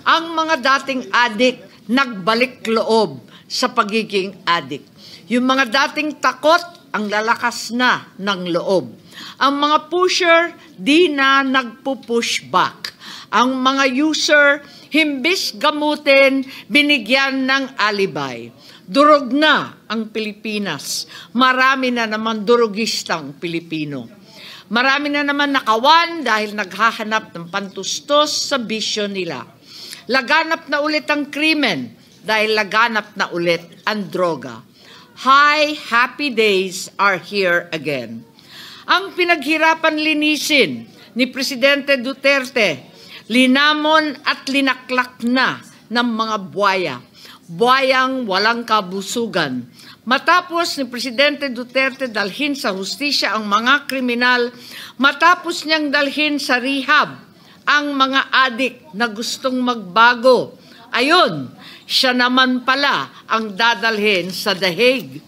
Ang mga dating adik nagbalik loob sa pagiging adik. Yung mga dating takot, ang lalakas na ng loob. Ang mga pusher, di na nagpo-push back. Ang mga user, himbis gamutin, binigyan ng alibay. Durog na ang Pilipinas. Marami na naman durugistang Pilipino. Marami na naman nakawan dahil naghahanap ng pantustos sa bisyo nila. Laganap na ulit ang krimen dahil laganap na ulit ang droga. Hi, happy days are here again. Ang pinaghirapan linisin ni Presidente Duterte, linamon at linaklak na ng mga buwaya. Buwayang walang kabusugan. Matapos ni Presidente Duterte dalhin sa hustisya ang mga kriminal, matapos niyang dalhin sa rehab ang mga adik na gustong magbago, ayun, siya naman pala ang dadalhin sa The Hague.